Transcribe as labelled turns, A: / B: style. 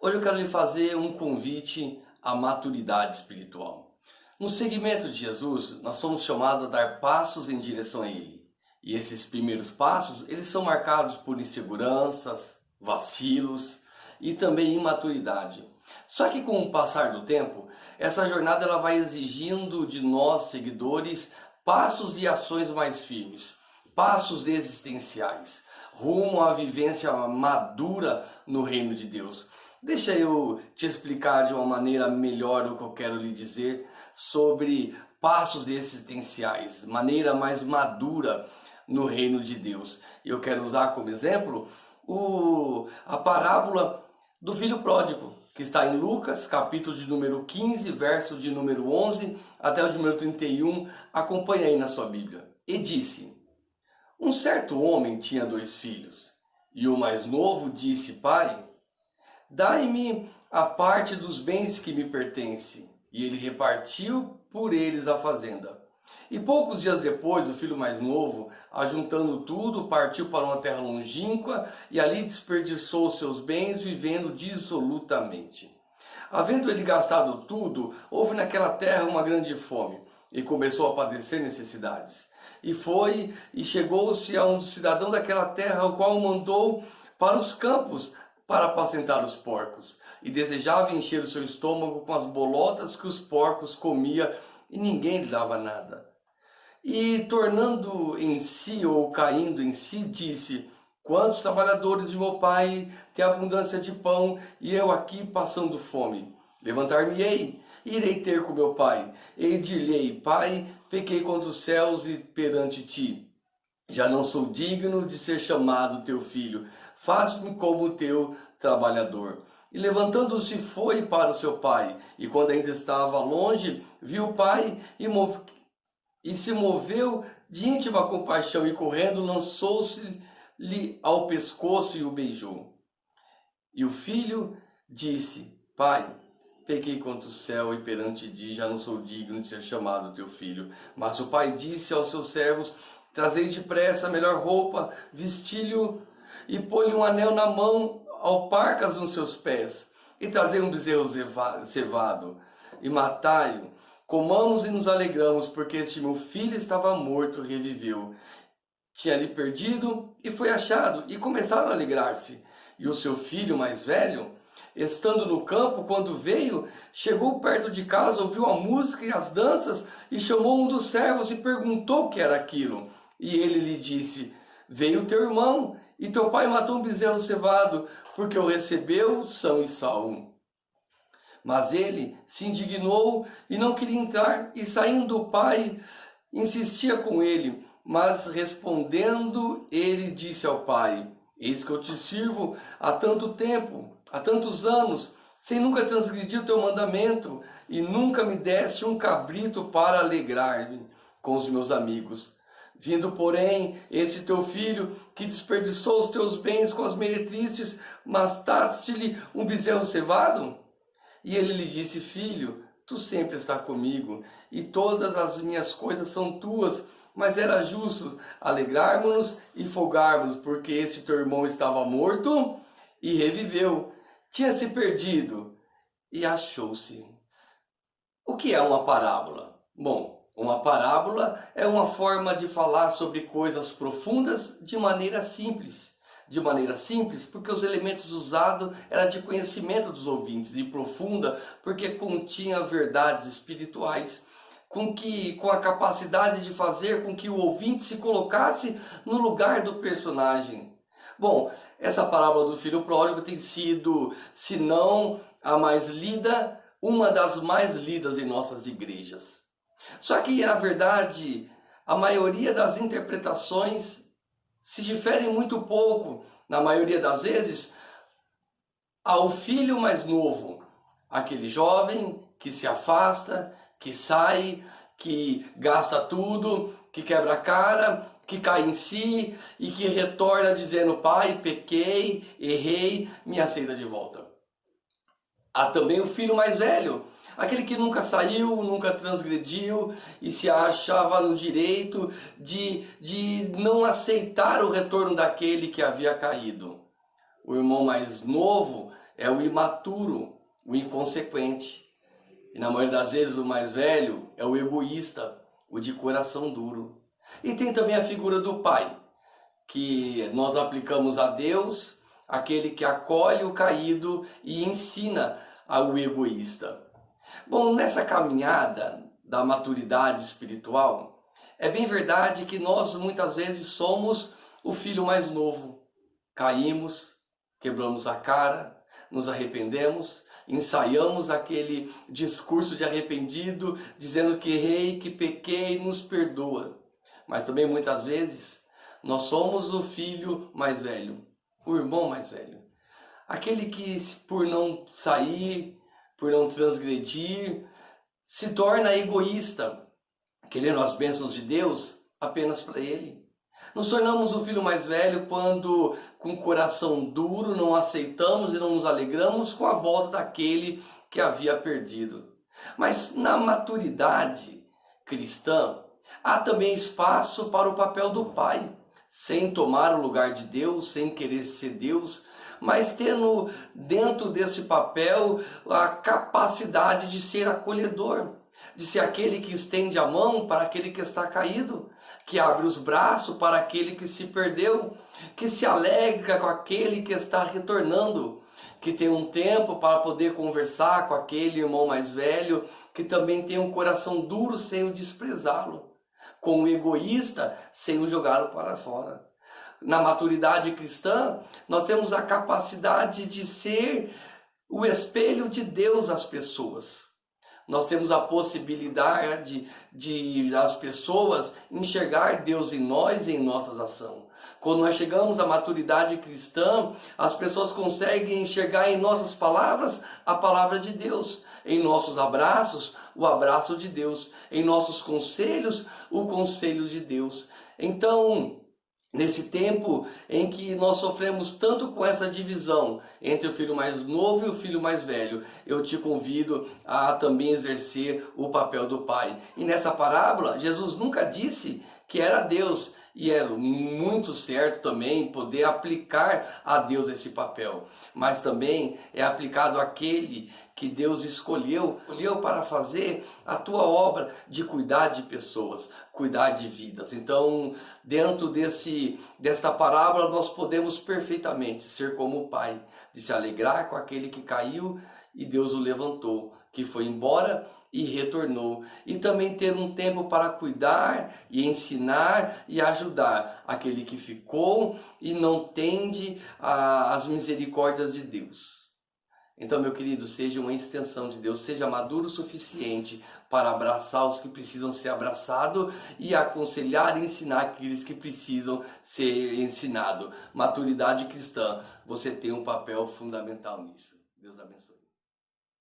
A: Hoje eu quero lhe fazer um convite à maturidade espiritual. No seguimento de Jesus, nós somos chamados a dar passos em direção a Ele. E esses primeiros passos, eles são marcados por inseguranças, vacilos e também imaturidade. Só que com o passar do tempo, essa jornada ela vai exigindo de nós, seguidores, passos e ações mais firmes, passos existenciais, rumo à vivência madura no reino de Deus. Deixa eu te explicar de uma maneira melhor o que eu quero lhe dizer sobre passos existenciais, maneira mais madura no reino de Deus. Eu quero usar como exemplo a parábola do filho pródigo, que está em Lucas, capítulo de número 15, verso de número 11 até o de número 31. Acompanha aí na sua Bíblia. E disse: um certo homem tinha 2 filhos, e o mais novo disse: Pai, dai-me a parte dos bens que me pertence. E ele repartiu por eles a fazenda. E poucos dias depois, o filho mais novo, ajuntando tudo, partiu para uma terra longínqua e ali desperdiçou seus bens, vivendo dissolutamente. Havendo ele gastado tudo, houve naquela terra uma grande fome, e começou a padecer necessidades. E foi e chegou-se a um cidadão daquela terra, o qual o mandou para os campos para apacentar os porcos, e desejava encher o seu estômago com as bolotas que os porcos comia, e ninguém lhe dava nada. E tornando em si, ou caindo em si, disse: quantos trabalhadores de meu pai têm abundância de pão, e eu aqui passando fome? Levantar-me-ei, e irei ter com meu pai, e dir-lhe-ei: Pai, pequei contra os céus e perante ti. Já não sou digno de ser chamado teu filho, faz-me como teu trabalhador. E levantando-se foi para o seu pai, e quando ainda estava longe, viu o pai e se moveu de íntima compaixão, e correndo lançou-se-lhe ao pescoço e o beijou. E o filho disse: Pai, pequei contra o céu e perante ti, já não sou digno de ser chamado teu filho. Mas o pai disse aos seus servos: trazei depressa a melhor roupa, vesti-lhe e pôr-lhe um anel na mão, alparcas nos seus pés, e trazei um bezerro cevado, e matai-o. Comamos e nos alegramos, porque este meu filho estava morto e reviveu. Tinha ali perdido e foi achado, e começaram a alegrar-se. E o seu filho mais velho, estando no campo, quando veio, chegou perto de casa, ouviu a música e as danças, e chamou um dos servos e perguntou o que era aquilo. E ele lhe disse: veio teu irmão, e teu pai matou um bezerro cevado, porque o recebeu são e salvo. Mas ele se indignou e não queria entrar, e saindo o pai, insistia com ele. Mas respondendo, ele disse ao pai: eis que eu te sirvo há tanto tempo, há tantos anos, sem nunca transgredir o teu mandamento, e nunca me deste um cabrito para alegrar-me com os meus amigos. Vindo, porém, esse teu filho, que desperdiçou os teus bens com as meretrizes, mataste-lhe um bezerro cevado? E ele lhe disse: filho, tu sempre estás comigo, e todas as minhas coisas são tuas, mas era justo alegrarmos-nos e folgarmos, porque esse teu irmão estava morto e reviveu, tinha se perdido e achou-se. O que é uma parábola? Bom, uma parábola é uma forma de falar sobre coisas profundas de maneira simples. De maneira simples, porque os elementos usados eram de conhecimento dos ouvintes, e profunda, porque continha verdades espirituais, com a capacidade de fazer com que o ouvinte se colocasse no lugar do personagem. Bom, essa parábola do filho pródigo tem sido, se não a mais lida, uma das mais lidas em nossas igrejas. Só que, na verdade, a maioria das interpretações se diferem muito pouco, na maioria das vezes, ao filho mais novo, aquele jovem que se afasta, que sai, que gasta tudo, que quebra a cara, que cai em si e que retorna dizendo: pai, pequei, errei, me aceita de volta. Há também o filho mais velho, aquele que nunca saiu, nunca transgrediu e se achava no direito de não aceitar o retorno daquele que havia caído. O irmão mais novo é o imaturo, o inconsequente. E na maioria das vezes o mais velho é o egoísta, o de coração duro. E tem também a figura do pai, que nós aplicamos a Deus, aquele que acolhe o caído e ensina ao egoísta. Bom, nessa caminhada da maturidade espiritual, é bem verdade que nós muitas vezes somos o filho mais novo. Caímos, quebramos a cara, nos arrependemos, ensaiamos aquele discurso de arrependido, dizendo que errei, que pequei, nos perdoa. Mas também muitas vezes nós somos o filho mais velho, o irmão mais velho. Aquele que, por não sair, por não transgredir, se torna egoísta, querendo as bênçãos de Deus apenas para ele. Nos tornamos o filho mais velho quando, com o coração duro, não aceitamos e não nos alegramos com a volta daquele que havia perdido. Mas na maturidade cristã, há também espaço para o papel do pai, sem tomar o lugar de Deus, sem querer ser Deus, mas tendo dentro desse papel a capacidade de ser acolhedor, de ser aquele que estende a mão para aquele que está caído, que abre os braços para aquele que se perdeu, que se alegra com aquele que está retornando, que tem um tempo para poder conversar com aquele irmão mais velho, que também tem um coração duro sem o desprezá-lo, com o egoísta sem o jogá-lo para fora. Na maturidade cristã, nós temos a capacidade de ser o espelho de Deus às pessoas. Nós temos a possibilidade de as pessoas enxergar Deus em nós e em nossas ações. Quando nós chegamos à maturidade cristã, as pessoas conseguem enxergar em nossas palavras a palavra de Deus, em nossos abraços, o abraço de Deus, em nossos conselhos, o conselho de Deus. Então, nesse tempo em que nós sofremos tanto com essa divisão entre o filho mais novo e o filho mais velho, eu te convido a também exercer o papel do pai. E nessa parábola, Jesus nunca disse que era Deus, e é muito certo também poder aplicar a Deus esse papel, mas também é aplicado àquele que Deus escolheu para fazer a tua obra de cuidar de pessoas, cuidar de vidas. Então, dentro desta parábola, nós podemos perfeitamente ser como o pai, de se alegrar com aquele que caiu e Deus o levantou, que foi embora e retornou, e também ter um tempo para cuidar e ensinar e ajudar aquele que ficou e não tende às misericórdias de Deus. Então, meu querido, seja uma extensão de Deus, seja maduro o suficiente para abraçar os que precisam ser abraçados e aconselhar e ensinar aqueles que precisam ser ensinados. Maturidade cristã, você tem um papel fundamental nisso. Deus abençoe.